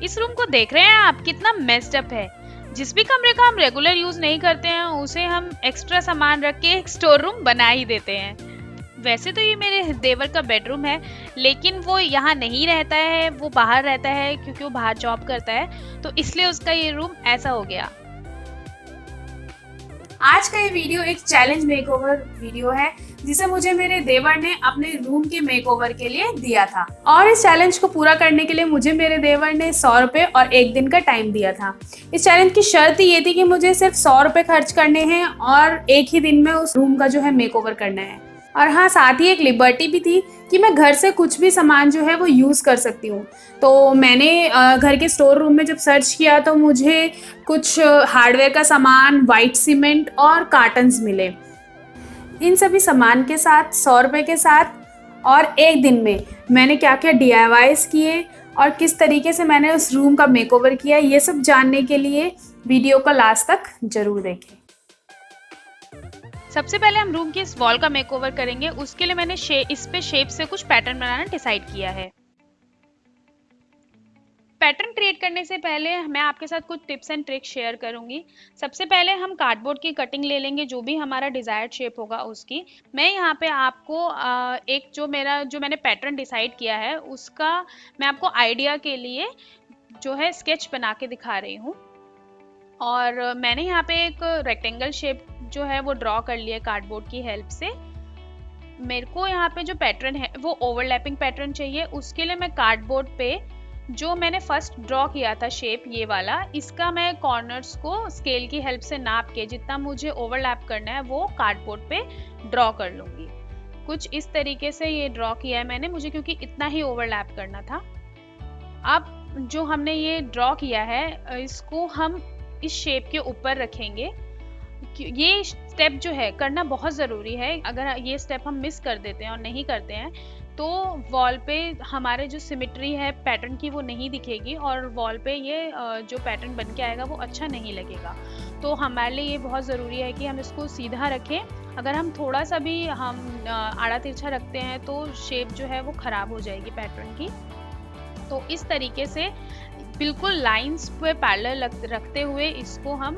इस रूम को देख रहे हैं आप, कितना मेस्ड अप है। जिस भी कमरे का हम रेगुलर यूज नहीं करते हैं उसे हम एक्स्ट्रा सामान रख के एक स्टोर रूम बना ही देते हैं। वैसे तो ये मेरे देवर का बेडरूम है, लेकिन वो यहाँ नहीं रहता है, वो बाहर रहता है क्योंकि वो बाहर जॉब करता है, तो इसलिए उसका ये रूम ऐसा हो गया। आज का ये वीडियो एक चैलेंज मेकओवर वीडियो है जिसे मुझे मेरे देवर ने अपने रूम के मेकओवर के लिए दिया था, और इस चैलेंज को पूरा करने के लिए मुझे मेरे देवर ने 100 रुपए और 1 दिन का टाइम दिया था। इस चैलेंज की शर्त ये थी कि मुझे सिर्फ 100 रुपए खर्च करने हैं और एक ही दिन में उस रूम का जो है मेकओवर करना है। और हाँ, साथ ही एक लिबर्टी भी थी कि मैं घर से कुछ भी सामान जो है वो यूज़ कर सकती हूँ। तो मैंने घर के स्टोर रूम में जब सर्च किया तो मुझे कुछ हार्डवेयर का सामान, वाइट सीमेंट और कार्टन्स मिले। इन सभी सामान के साथ 100 रुपए के साथ और एक दिन में मैंने क्या क्या DIYs किए और किस तरीके से मैंने उस रूम का मेकओवर किया, ये सब जानने के लिए वीडियो को लास्ट तक जरूर देखें। सबसे पहले हम रूम की इस वॉल का मेकओवर करेंगे। उसके लिए मैंने इस पे शेप से कुछ पैटर्न बनाना डिसाइड किया है। पैटर्न क्रिएट करने से पहले मैं आपके साथ कुछ टिप्स एंड ट्रिक्स शेयर करूंगी। सबसे पहले हम कार्डबोर्ड की कटिंग ले लेंगे, जो भी हमारा डिजायर्ड शेप होगा उसकी। मैं यहाँ पे आपको एक जो मैंने पैटर्न डिसाइड किया है उसका मैं आपको आइडिया के लिए जो है स्केच बना के दिखा रही हूँ। और मैंने यहाँ पे एक रेक्टेंगल शेप जो है वो ड्रॉ कर लिया कार्डबोर्ड की हेल्प से। मेरे को यहाँ पे जो पैटर्न है वो ओवरलैपिंग पैटर्न चाहिए। उसके लिए मैं कार्डबोर्ड पे जो मैंने फर्स्ट ड्रॉ किया था शेप ये वाला, इसका मैं कॉर्नर्स को स्केल की हेल्प से नाप के जितना मुझे ओवरलैप करना है वो कार्डबोर्ड पे ड्रॉ कर लूंगी। कुछ इस तरीके से ये ड्रॉ किया है मैंने, मुझे क्योंकि इतना ही ओवरलैप करना था। अब जो हमने ये ड्रॉ किया है इसको हम इस शेप के ऊपर रखेंगे। ये स्टेप जो है करना बहुत ज़रूरी है। अगर ये स्टेप हम मिस कर देते हैं और नहीं करते हैं तो वॉल पे हमारे जो सिमेट्री है पैटर्न की वो नहीं दिखेगी, और वॉल पे ये जो पैटर्न बन के आएगा वो अच्छा नहीं लगेगा। तो हमारे लिए ये बहुत ज़रूरी है कि हम इसको सीधा रखें। अगर हम थोड़ा सा भी हम आड़ा तिरछा रखते हैं तो शेप जो है वो ख़राब हो जाएगी पैटर्न की। तो इस तरीके से बिल्कुल लाइंस पे पैरेलल रखते हुए इसको हम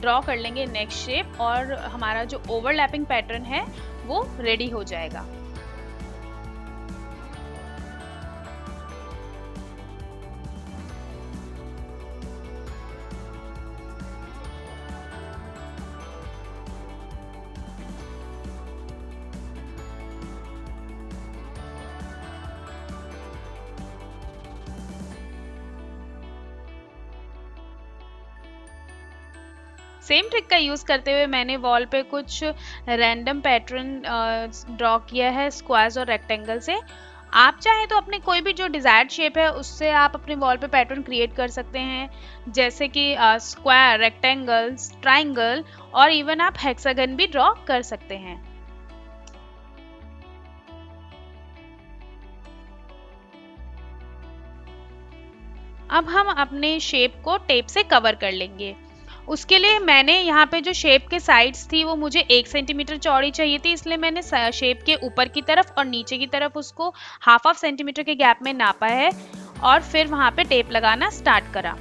ड्रॉ कर लेंगे नेक्स्ट शेप, और हमारा जो ओवरलैपिंग पैटर्न है वो रेडी हो जाएगा। सेम ट्रिक का यूज़ करते हुए मैंने वॉल पे कुछ रैंडम पैटर्न ड्रॉ किया है स्क्वायर्स और रेक्टेंगल से। आप चाहें तो अपने कोई भी जो डिजायर्ड शेप है उससे आप अपने वॉल पे पैटर्न क्रिएट कर सकते हैं, जैसे कि स्क्वायर, रेक्टेंगल्स, ट्राइंगल, और इवन आप हेक्सागन भी ड्रॉ कर सकते हैं। अब हम अपने शेप को टेप से कवर कर लेंगे। उसके लिए मैंने यहाँ पे जो शेप के साइड्स थी वो मुझे 1 सेंटीमीटर चौड़ी चाहिए थी, इसलिए मैंने शेप के ऊपर की तरफ और नीचे की तरफ उसको हाफ सेंटीमीटर के गैप में नापा है और फिर वहां पे टेप लगाना स्टार्ट करा।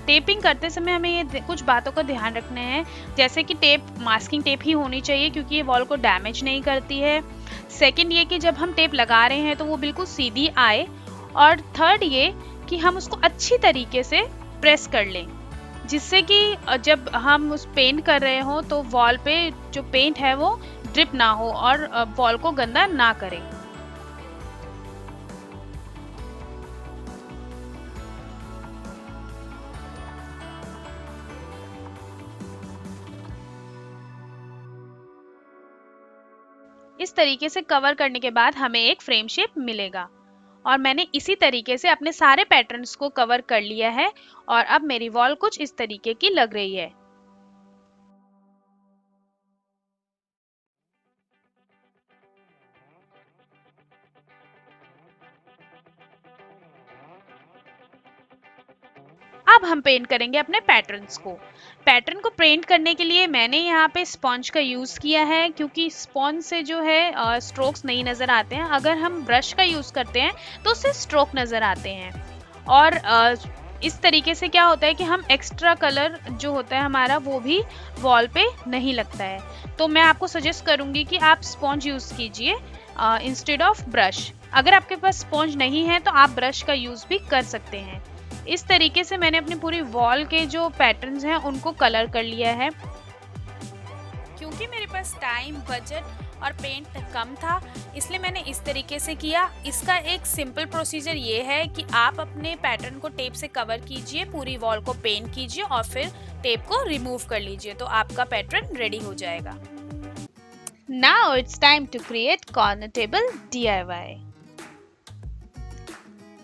टेपिंग करते समय हमें ये कुछ बातों का ध्यान रखना है, जैसे कि टेप मास्किंग टेप ही होनी चाहिए क्योंकि ये वॉल को डैमेज नहीं करती है। सेकंड ये कि जब हम टेप लगा रहे हैं तो वो बिल्कुल सीधी आए। और थर्ड ये कि हम उसको अच्छी तरीके से प्रेस कर लें, जिससे कि जब हम उस पेंट कर रहे हो तो वॉल पे जो पेंट है वो ड्रिप ना हो और वॉल को गंदा ना करे। इस तरीके से कवर करने के बाद हमें एक फ्रेम शेप मिलेगा, और मैंने इसी तरीके से अपने सारे पैटर्न्स को कवर कर लिया है। और अब मेरी वॉल कुछ इस तरीके की लग रही है। अब हम पेंट करेंगे अपने पैटर्न्स को। पैटर्न को पेंट करने के लिए मैंने यहाँ पे स्पॉन्ज का यूज़ किया है, क्योंकि स्पॉन्ज से जो है स्ट्रोक्स नहीं नज़र आते हैं। अगर हम ब्रश का यूज़ करते हैं तो उससे स्ट्रोक नज़र आते हैं। और इस तरीके से क्या होता है कि हम एक्स्ट्रा कलर जो होता है हमारा वो भी वॉल पे नहीं लगता है। तो मैं आपको सजेस्ट करूँगी कि आप स्पॉन्ज यूज़ कीजिए इंस्टेड ऑफ ब्रश। अगर आपके पास स्पॉन्ज नहीं है तो आप ब्रश का यूज़ भी कर सकते हैं। इस तरीके से मैंने अपनी पूरी वॉल के जो पैटर्न्स हैं उनको कलर कर लिया है। क्योंकि मेरे पास टाइम, बजट और पेंट कम था, इसलिए मैंने इस तरीके से किया। इसका एक सिंपल प्रोसीजर ये है कि आप अपने पैटर्न को टेप से कवर कीजिए, पूरी वॉल को पेंट कीजिए और फिर टेप को रिमूव कर लीजिए, तो आपका पैटर्न रेडी हो जाएगा। Now it's time to create corner table DIY।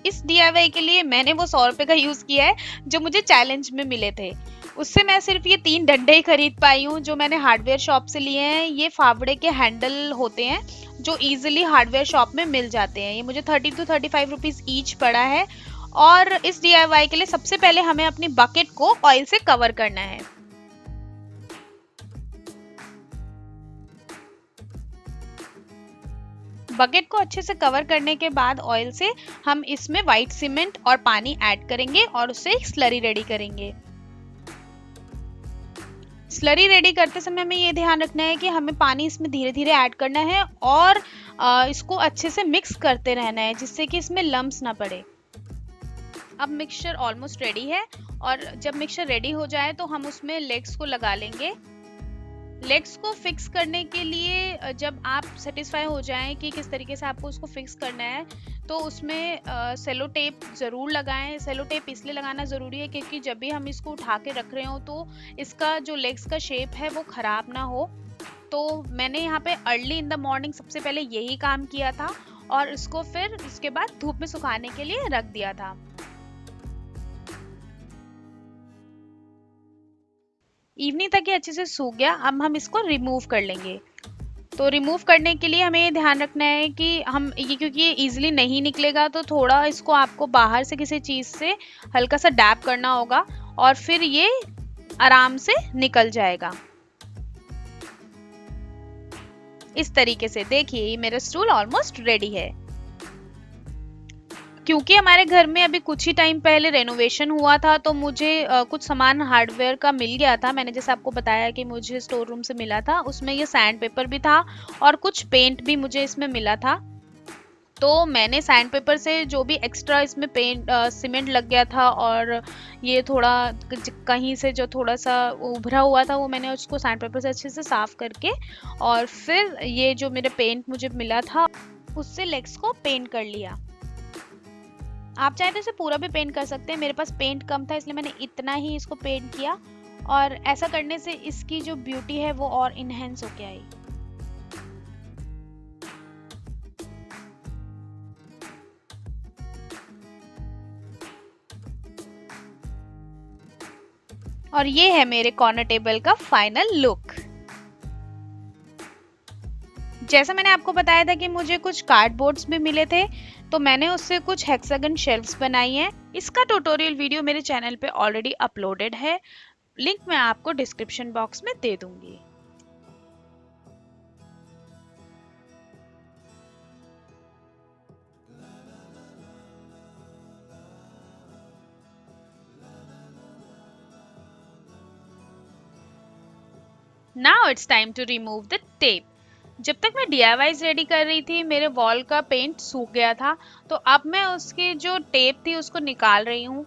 इस DIY के लिए मैंने वो 100 रुपए का यूज किया है जो मुझे चैलेंज में मिले थे। उससे मैं सिर्फ ये 3 डंडे ही खरीद पाई हूँ जो मैंने हार्डवेयर शॉप से लिए हैं। ये फावड़े के हैंडल होते हैं जो इजीली हार्डवेयर शॉप में मिल जाते हैं। ये मुझे 30 to 35 रुपीज ईच पड़ा है। और इस DIY के लिए सबसे पहले हमें अपनी बकेट को ऑयल से कवर करना है। बकेट को अच्छे से कवर करने के बाद ऑयल से हम इसमें व्हाइट सीमेंट और पानी ऐड करेंगे और उससे एक स्लरी रेडी करेंगे। स्लरी रेडी करते समय हमें ये ध्यान रखना है कि हमें पानी इसमें धीरे धीरे ऐड करना है और इसको अच्छे से मिक्स करते रहना है जिससे कि इसमें लम्स ना पड़े। अब मिक्सचर ऑलमोस्ट रेडी है और जब मिक्सचर रेडी हो जाए तो हम उसमें लेग्स को लगा लेंगे। लेग्स को फिक्स करने के लिए जब आप सेटिस्फाई हो जाएं कि किस तरीके से आपको उसको फिक्स करना है तो उसमें सेलो टेप ज़रूर लगाएं। सेलो टेप इसलिए लगाना ज़रूरी है क्योंकि जब भी हम इसको उठा के रख रहे हो तो इसका जो लेग्स का शेप है वो ख़राब ना हो। तो मैंने यहाँ पे अर्ली इन द मॉर्निंग सबसे पहले यही काम किया था और इसको फिर इसके बाद धूप में सुखाने के लिए रख दिया था। इवनिंग तक ये अच्छे से सूख गया। अब हम इसको रिमूव कर लेंगे। तो रिमूव करने के लिए हमें ये ध्यान रखना है कि हम ये क्योंकि ये इजीली नहीं निकलेगा तो थोड़ा इसको आपको बाहर से किसी चीज़ से हल्का सा डैप करना होगा और फिर ये आराम से निकल जाएगा। इस तरीके से देखिए ये मेरा स्टूल ऑलमोस्ट रेडी है। क्योंकि हमारे घर में अभी कुछ ही टाइम पहले रेनोवेशन हुआ था तो मुझे कुछ सामान हार्डवेयर का मिल गया था। मैंने जैसे आपको बताया कि मुझे स्टोर रूम से मिला था, उसमें ये सैंड पेपर भी था और कुछ पेंट भी मुझे इसमें मिला था। तो मैंने सैंड पेपर से जो भी एक्स्ट्रा इसमें पेंट सीमेंट लग गया था और ये थोड़ा कहीं से जो थोड़ा सा उभरा हुआ था वो मैंने उसको सैंड पेपर से अच्छे से साफ करके और फिर ये जो मेरे पेंट मुझे मिला था उससे लेग्स को पेंट कर लिया। आप चाहे तो इसे पूरा भी पेंट कर सकते हैं। मेरे पास पेंट कम था इसलिए मैंने इतना ही इसको पेंट किया और ऐसा करने से इसकी जो ब्यूटी है वो और इनहेंस होके आई। और ये है मेरे कॉर्नर टेबल का फाइनल लुक। जैसा मैंने आपको बताया था कि मुझे कुछ कार्डबोर्ड्स भी मिले थे तो मैंने उससे कुछ हेक्सागन शेल्फ्स बनाई हैं। इसका ट्यूटोरियल वीडियो मेरे चैनल पे ऑलरेडी अपलोडेड है, लिंक मैं आपको डिस्क्रिप्शन बॉक्स में दे दूंगी। Now it's time to remove the tape। जब तक मैं DIYs रेडी कर रही थी मेरे वॉल का पेंट सूख गया था तो अब मैं उसकी जो टेप थी उसको निकाल रही हूँ।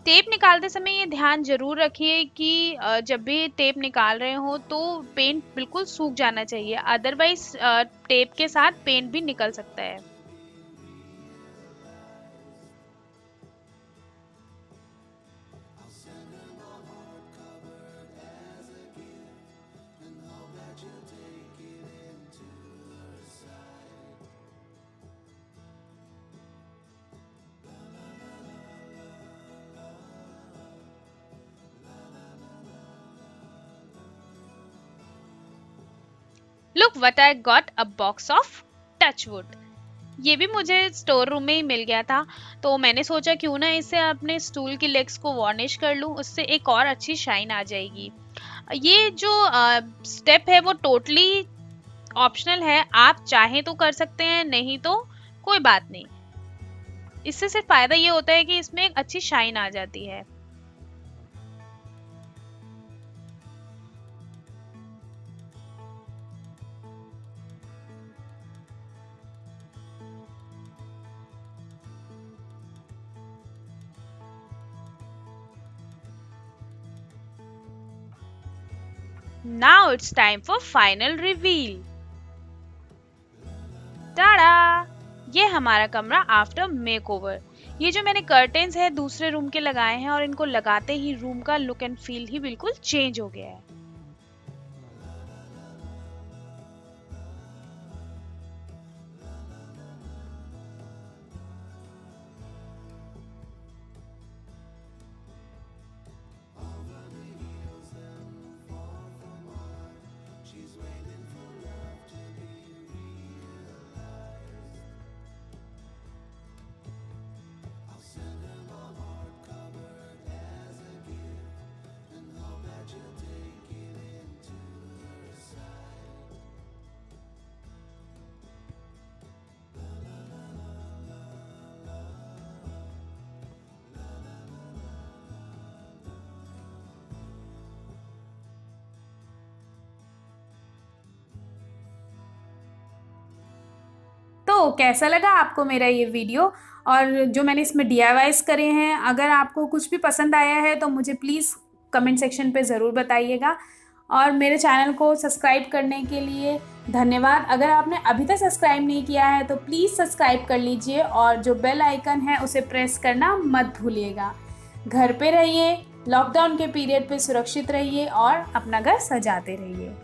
टेप निकालते समय ये ध्यान जरूर रखिए कि जब भी टेप निकाल रहे हो तो पेंट बिल्कुल सूख जाना चाहिए, अदरवाइज टेप के साथ पेंट भी निकल सकता है। Look what I got, a box of touchwood। ये भी मुझे स्टोर रूम में ही मिल गया था, तो मैंने सोचा क्यों ना इसे अपने स्टूल की लेग्स को वार्निश कर लूं, उससे एक और अच्छी शाइन आ जाएगी। ये जो स्टेप है वो टोटली ऑप्शनल है, आप चाहें तो कर सकते हैं, नहीं तो कोई बात नहीं। इससे सिर्फ फायदा ये होता है कि इसमें एक अच्छी शाइन आ जाती है। Now it's time for final reveal. Tada! ये हमारा कमरा आफ्टर मेकओवर। ये जो मैंने कर्टेन्स है दूसरे रूम के लगाए हैं और इनको लगाते ही रूम का लुक एंड फील ही बिल्कुल चेंज हो गया है। तो कैसा लगा आपको मेरा ये वीडियो और जो मैंने इसमें DIYs करे हैं? अगर आपको कुछ भी पसंद आया है तो मुझे प्लीज़ कमेंट सेक्शन पे ज़रूर बताइएगा और मेरे चैनल को सब्सक्राइब करने के लिए धन्यवाद। अगर आपने अभी तक सब्सक्राइब नहीं किया है तो प्लीज़ सब्सक्राइब कर लीजिए और जो बेल आइकन है उसे प्रेस करना मत भूलिएगा। घर पे रहिए, लॉकडाउन के पीरियड पे सुरक्षित रहिए और अपना घर सजाते रहिए।